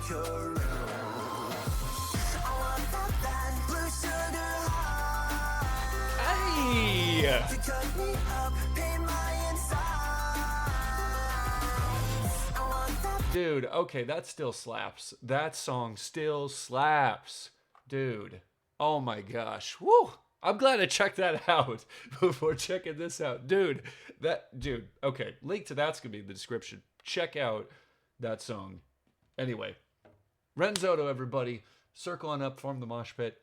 Hey! Dude, okay, that still slaps. That song still slaps. Dude. Oh my gosh. Woo! I'm glad I checked that out before checking this out. Dude, okay, link to that's gonna be in the description. Check out that song. Anyway, Ren Zotto, everybody. Circle on up, form the mosh pit.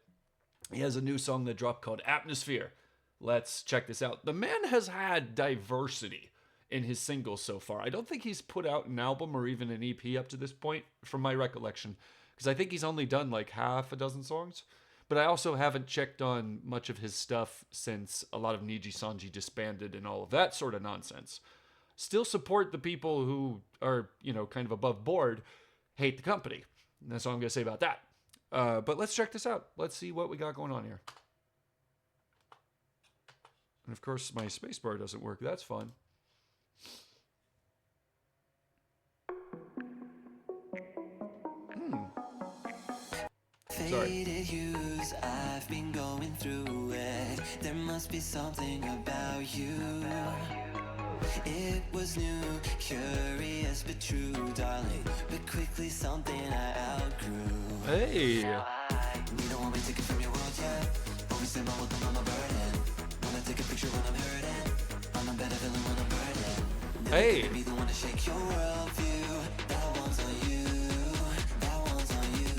He has a new song that dropped called Atmosphere. Let's check this out. The man has had diversity in his singles so far. I don't think he's put out an album or even an EP up to this point, from my recollection, because I think he's only done like half a dozen songs. But I also haven't checked on much of his stuff since a lot of Nijisanji disbanded and all of that sort of nonsense. Still support the people who are, kind of above board, hate the company. And that's all I'm going to say about that. But let's check this out. Let's see what we got going on here. And of course, my spacebar doesn't work. That's fun. Faded hues, I've been going through it. There must be something about you. It was new, curious but true, darling. But quickly something I outgrew. Hey! You don't want me taken from your world yet. Always say my welcome, I'm a burden. Wanna take a picture when I'm hurting. I'm a better villain when I'm burning. Hey! Be the one to shake your worldview. That one's on you. That one's on you.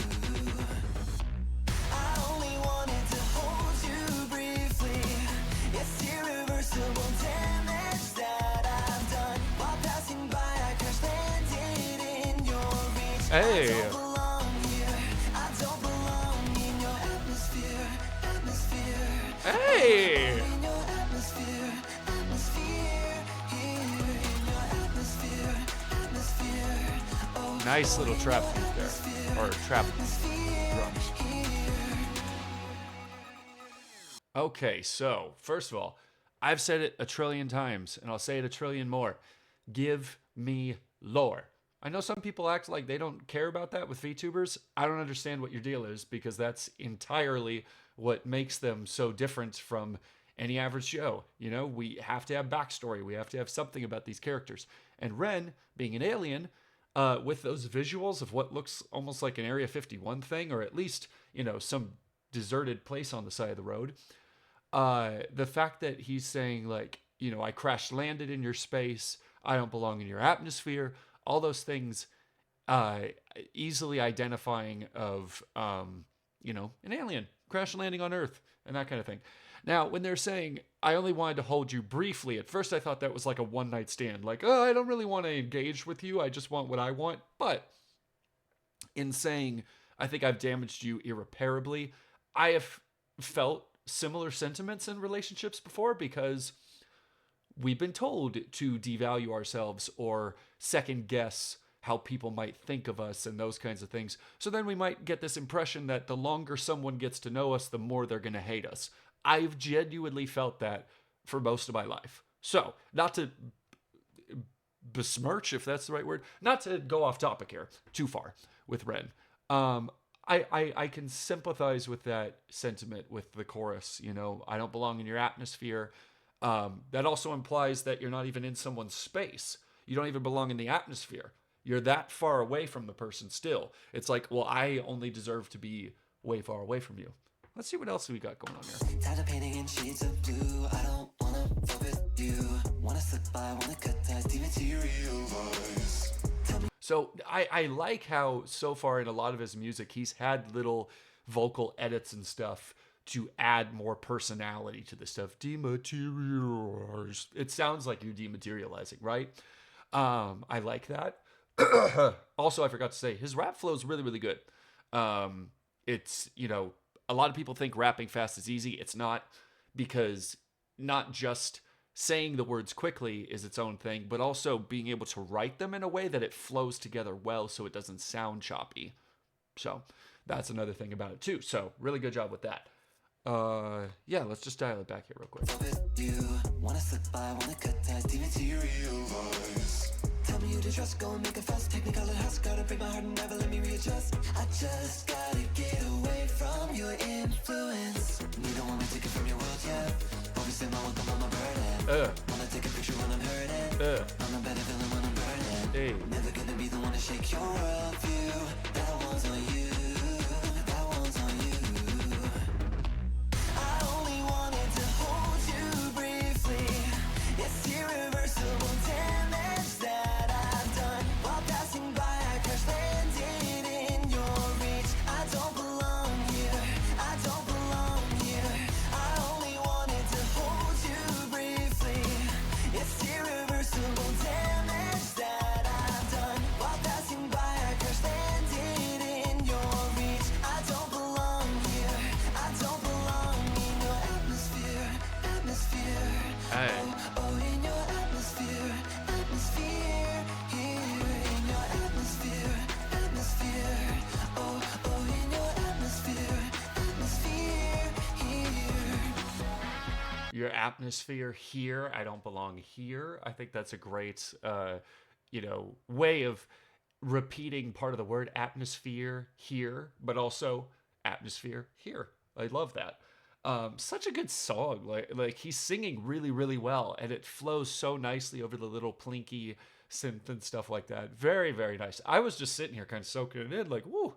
I only wanted to hold you briefly. It's irreversible damage that I've done. While passing by, I crash landed in your reach. Hey! I don't belong here. I don't belong in your atmosphere. Atmosphere. Hey! In your atmosphere. Atmosphere. Here in your atmosphere. Atmosphere. Oh, Nice little trap beat there. Or trap drums. Okay, so, first of all, I've said it a trillion times, and I'll say it a trillion more. Give me lore. I know some people act like they don't care about that with VTubers. I don't understand what your deal is, because that's entirely what makes them so different from any average Joe. We have to have backstory. We have to have something about these characters. And Ren, being an alien, with those visuals of what looks almost like an Area 51 thing, or at least, some deserted place on the side of the road, the fact that he's saying, like, I crash landed in your space, I don't belong in your atmosphere, all those things, easily identifying of, an alien crash landing on Earth and that kind of thing. Now, when they're saying, I only wanted to hold you briefly, at first I thought that was like a one-night stand. Like, I don't really want to engage with you, I just want what I want. But in saying, I think I've damaged you irreparably, I have felt similar sentiments in relationships before, because we've been told to devalue ourselves or second guess how people might think of us and those kinds of things. So then we might get this impression that the longer someone gets to know us, the more they're going to hate us. I've genuinely felt that for most of my life. So, not to besmirch, if that's the right word, not to go off topic here too far with Ren. I can sympathize with that sentiment with the chorus, I don't belong in your atmosphere. That also implies that you're not even in someone's space. You don't even belong in the atmosphere. You're that far away from the person still. It's like, well, I only deserve to be way far away from you. Let's see what else we got going on here. Tired of painting in shades of blue. I don't wanna fuck with you. Wanna slip by, wanna cut ties, dematerialize. So I like how so far in a lot of his music, he's had little vocal edits and stuff to add more personality to the stuff. Dematerialize. It sounds like you're dematerializing, right? I like that. Also, I forgot to say, his rap flow is really, really good. It's, a lot of people think rapping fast is easy. It's not, because not just saying the words quickly is its own thing, but also being able to write them in a way that it flows together well so it doesn't sound choppy. So that's another thing about it too. So really good job with that. Yeah, let's just dial it back here real quick. Wanna slip by, wanna cut ties, dematerialize. Tell me who to trust, go and make a fuss. Technicolor husk, gotta break my heart and never let me realize. I just gotta get away from your influence. You don't want me to take it from your world, yeah. Always say my welcome on my burden. Wanna take a picture when I'm hurting. I'm a better villain when I'm burning. Hey. Never gonna be the one to shake your worldview. That one's on you. That one's on you. I only wanted to hold you briefly. It's irreversible damage that I've done. While passing by, I crash landed in your reach. I don't belong here. I don't belong here. I only wanted to hold you briefly. It's irreversible damage that I've done. While passing by, I crash landed in your reach. I don't belong here. I don't belong in your atmosphere. Atmosphere. Hey. Oh, in your atmosphere. Atmosphere. Here in your atmosphere. Atmosphere. Oh, in your atmosphere. Atmosphere. Here. Your atmosphere here. I don't belong here. I think that's a great, way of repeating part of the word atmosphere here, but also atmosphere here. I love that. Such a good song. Like he's singing really, really well, and it flows so nicely over the little plinky synth and stuff like that. Very, very nice. I was just sitting here kind of soaking it in, like, woo,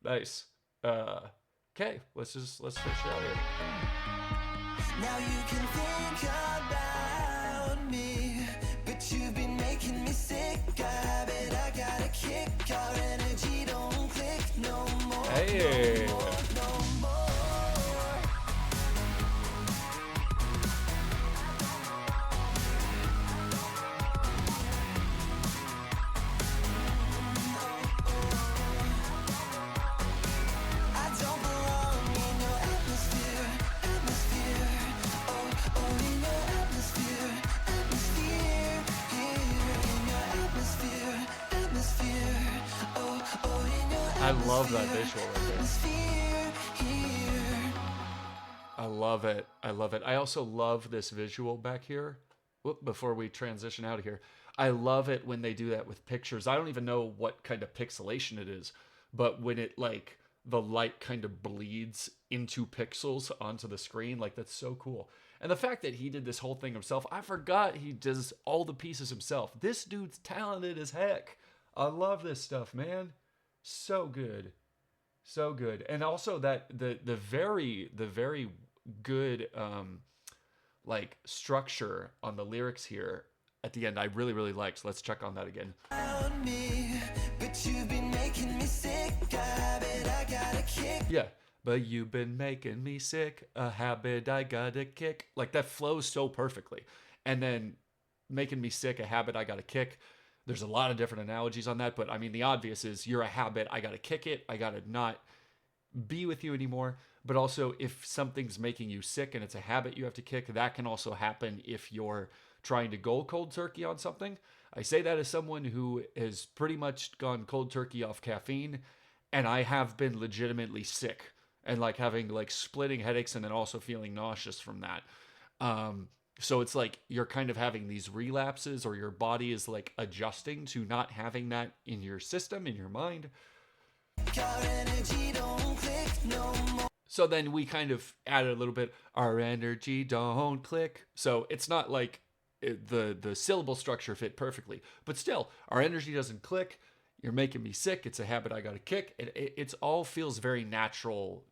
nice. Okay, let's finish it out here. Now you can think about me, but you've been making me sick. I bet I got a kick. Our energy don't click no more. Hey. No more. I don't belong in your atmosphere. Atmosphere. Oh, in your atmosphere. Atmosphere. Here in your atmosphere. Atmosphere. Oh, in your atmosphere. I love that visual right there. Atmosphere. Here. I love it. I love it. I also love this visual back here. Whoop, before we transition out of here. I love it when they do that with pictures. I don't even know what kind of pixelation it is, but when it like the light kind of bleeds into pixels onto the screen, like that's so cool. And the fact that he did this whole thing himself, I forgot he does all the pieces himself. This dude's talented as heck. I love this stuff, man. So good. So good. And also that the very good like structure on the lyrics here at the end I really, really liked. So let's check on that again. Around me, but you've been making me sick. I bet I got a kick. Yeah. But you've been making me sick, a habit I gotta kick. Like that flows so perfectly. And then making me sick, a habit I gotta kick. There's a lot of different analogies on that, but I mean, the obvious is you're a habit, I gotta kick it, I gotta not be with you anymore. But also, if something's making you sick and it's a habit you have to kick, that can also happen if you're trying to go cold turkey on something. I say that as someone who has pretty much gone cold turkey off caffeine, and I have been legitimately sick and like having like splitting headaches and then also feeling nauseous from that. So it's like you're kind of having these relapses, or your body is like adjusting to not having that in your system, in your mind. Our energy don't click no more. So then we kind of added a little bit, our energy don't click. So it's not like the syllable structure fit perfectly, but still, our energy doesn't click. You're making me sick. It's a habit I got to kick. It's all feels very natural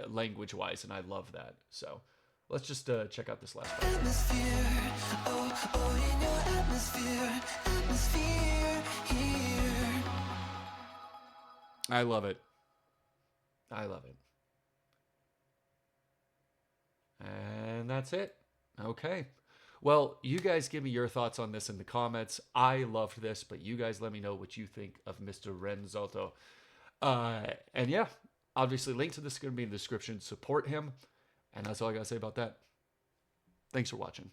language-wise, and I love that. So let's just check out this last part. Atmosphere. Oh, in your atmosphere. Atmosphere. Here. I love it. I love it. And that's it. Okay. Well, you guys give me your thoughts on this in the comments. I loved this, but you guys let me know what you think of Mr. Ren Zotto. And yeah, obviously link to this is going to be in the description. Support him. And that's all I got to say about that. Thanks for watching.